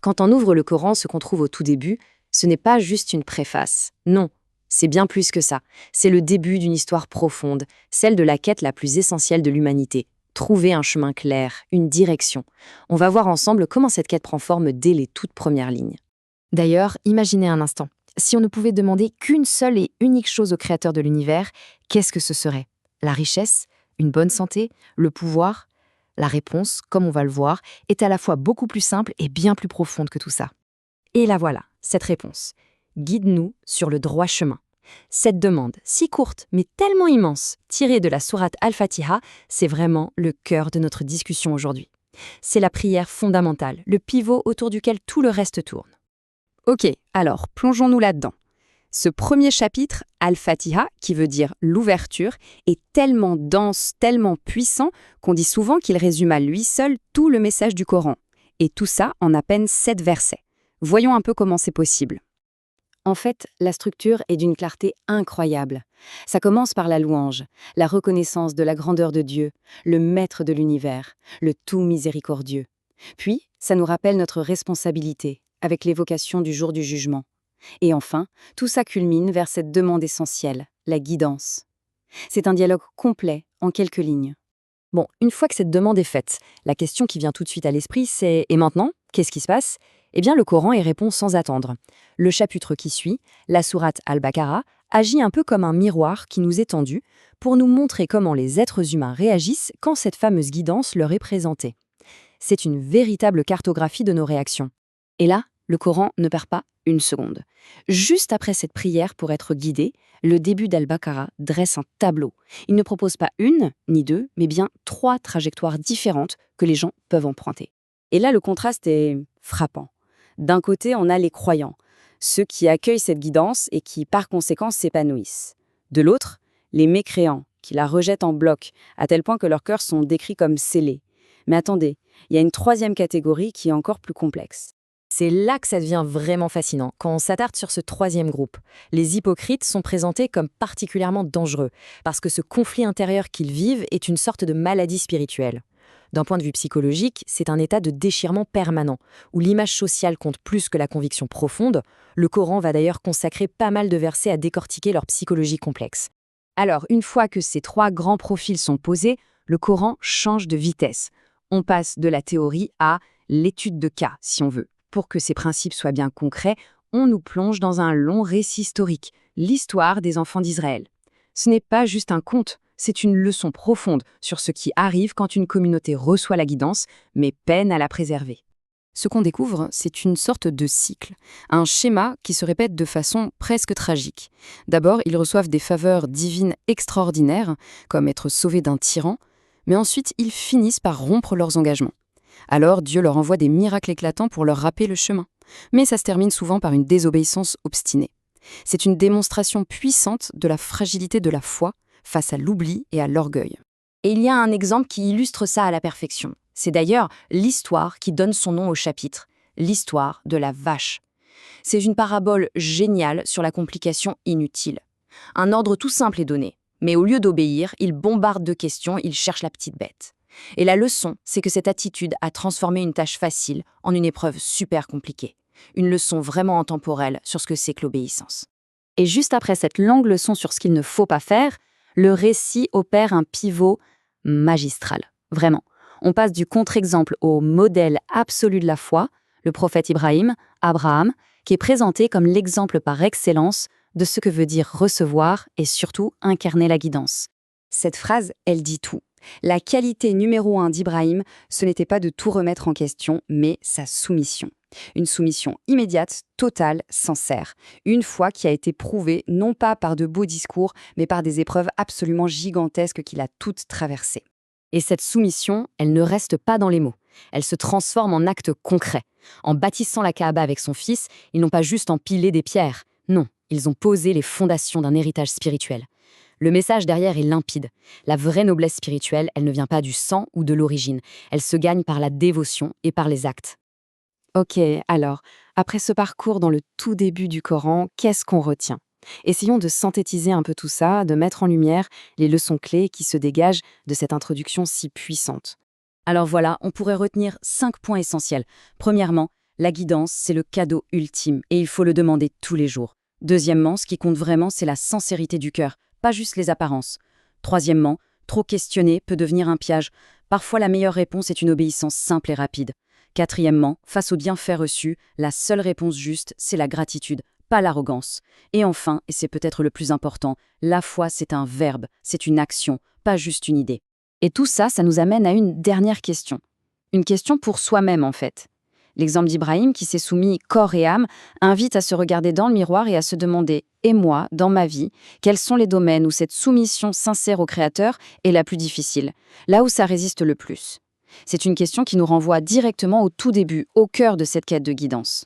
Quand on ouvre le Coran, ce qu'on trouve au tout début, ce n'est pas juste une préface. Non, c'est bien plus que ça. C'est le début d'une histoire profonde, celle de la quête la plus essentielle de l'humanité. Trouver un chemin clair, une direction. On va voir ensemble comment cette quête prend forme dès les toutes premières lignes. D'ailleurs, imaginez un instant. Si on ne pouvait demander qu'une seule et unique chose au créateur de l'univers, qu'est-ce que ce serait? La richesse? Une bonne santé? Le pouvoir? La réponse, comme on va le voir, est à la fois beaucoup plus simple et bien plus profonde que tout ça. Et la voilà, cette réponse. Guide-nous sur le droit chemin. Cette demande, si courte mais tellement immense, tirée de la sourate Al-Fatiha, c'est vraiment le cœur de notre discussion aujourd'hui. C'est la prière fondamentale, le pivot autour duquel tout le reste tourne. Ok, alors plongeons-nous là-dedans. Ce premier chapitre, Al-Fatiha, qui veut dire l'ouverture, est tellement dense, tellement puissant, qu'on dit souvent qu'il résume à lui seul tout le message du Coran. Et tout ça en à peine 7 versets. Voyons un peu comment c'est possible. En fait, la structure est d'une clarté incroyable. Ça commence par la louange, la reconnaissance de la grandeur de Dieu, le maître de l'univers, le tout miséricordieux. Puis, ça nous rappelle notre responsabilité, avec l'évocation du jour du jugement. Et enfin, tout ça culmine vers cette demande essentielle, la guidance. C'est un dialogue complet, en quelques lignes. Bon, une fois que cette demande est faite, la question qui vient tout de suite à l'esprit, c'est « et maintenant, qu'est-ce qui se passe ?» Eh bien, le Coran y répond sans attendre. Le chapitre qui suit, la sourate Al-Baqarah, agit un peu comme un miroir qui nous est tendu pour nous montrer comment les êtres humains réagissent quand cette fameuse guidance leur est présentée. C'est une véritable cartographie de nos réactions. Et là, le Coran ne perd pas une seconde. Juste après cette prière pour être guidé, le début d'Al-Baqarah dresse un tableau. Il ne propose pas une, ni deux, mais bien 3 trajectoires différentes que les gens peuvent emprunter. Et là, le contraste est frappant. D'un côté, on a les croyants, ceux qui accueillent cette guidance et qui, par conséquent, s'épanouissent. De l'autre, les mécréants, qui la rejettent en bloc, à tel point que leurs cœurs sont décrits comme scellés. Mais attendez, il y a une 3e catégorie qui est encore plus complexe. C'est là que ça devient vraiment fascinant, quand on s'attarde sur ce 3e groupe. Les hypocrites sont présentés comme particulièrement dangereux, parce que ce conflit intérieur qu'ils vivent est une sorte de maladie spirituelle. D'un point de vue psychologique, c'est un état de déchirement permanent, où l'image sociale compte plus que la conviction profonde. Le Coran va d'ailleurs consacrer pas mal de versets à décortiquer leur psychologie complexe. Alors, une fois que ces 3 grands profils sont posés, le Coran change de vitesse. On passe de la théorie à l'étude de cas, si on veut. Pour que ces principes soient bien concrets, on nous plonge dans un long récit historique, l'histoire des enfants d'Israël. Ce n'est pas juste un conte, c'est une leçon profonde sur ce qui arrive quand une communauté reçoit la guidance, mais peine à la préserver. Ce qu'on découvre, c'est une sorte de cycle, un schéma qui se répète de façon presque tragique. D'abord, ils reçoivent des faveurs divines extraordinaires, comme être sauvés d'un tyran, mais ensuite ils finissent par rompre leurs engagements. Alors Dieu leur envoie des miracles éclatants pour leur rappeler le chemin. Mais ça se termine souvent par une désobéissance obstinée. C'est une démonstration puissante de la fragilité de la foi face à l'oubli et à l'orgueil. Et il y a un exemple qui illustre ça à la perfection. C'est d'ailleurs l'histoire qui donne son nom au chapitre, l'histoire de la vache. C'est une parabole géniale sur la complication inutile. Un ordre tout simple est donné, mais au lieu d'obéir, il bombarde de questions, il cherche la petite bête. Et la leçon, c'est que cette attitude a transformé une tâche facile en une épreuve super compliquée. Une leçon vraiment intemporelle sur ce que c'est que l'obéissance. Et juste après cette longue leçon sur ce qu'il ne faut pas faire, le récit opère un pivot magistral. Vraiment. On passe du contre-exemple au modèle absolu de la foi, le prophète Abraham, qui est présenté comme l'exemple par excellence de ce que veut dire recevoir et surtout incarner la guidance. Cette phrase, elle dit tout. La qualité numéro 1 d'Ibrahim, ce n'était pas de tout remettre en question, mais sa soumission. Une soumission immédiate, totale, sincère. Une foi qui a été prouvée non pas par de beaux discours, mais par des épreuves absolument gigantesques qu'il a toutes traversées. Et cette soumission, elle ne reste pas dans les mots. Elle se transforme en actes concrets. En bâtissant la Kaaba avec son fils, ils n'ont pas juste empilé des pierres. Non, ils ont posé les fondations d'un héritage spirituel. Le message derrière est limpide. La vraie noblesse spirituelle, elle ne vient pas du sang ou de l'origine. Elle se gagne par la dévotion et par les actes. Ok, alors, après ce parcours dans le tout début du Coran, qu'est-ce qu'on retient? Essayons de synthétiser un peu tout ça, de mettre en lumière les leçons clés qui se dégagent de cette introduction si puissante. Alors voilà, on pourrait retenir 5 points essentiels. Premièrement, La guidance, c'est le cadeau ultime et il faut le demander tous les jours. Deuxièmement, ce qui compte vraiment, c'est la sincérité du cœur, pas juste les apparences. Troisièmement, trop questionner peut devenir un piège. Parfois, la meilleure réponse est une obéissance simple et rapide. Quatrièmement, face aux bienfaits reçus, la seule réponse juste, c'est la gratitude, pas l'arrogance. Et enfin, et c'est peut-être le plus important, la foi, c'est un verbe, c'est une action, pas juste une idée. Et tout ça, ça nous amène à une dernière question. Une question pour soi-même, en fait. L'exemple d'Ibrahim, qui s'est soumis corps et âme, invite à se regarder dans le miroir et à se demander « Et moi, dans ma vie, quels sont les domaines où cette soumission sincère au Créateur est la plus difficile, là où ça résiste le plus ?» C'est une question qui nous renvoie directement au tout début, au cœur de cette quête de guidance.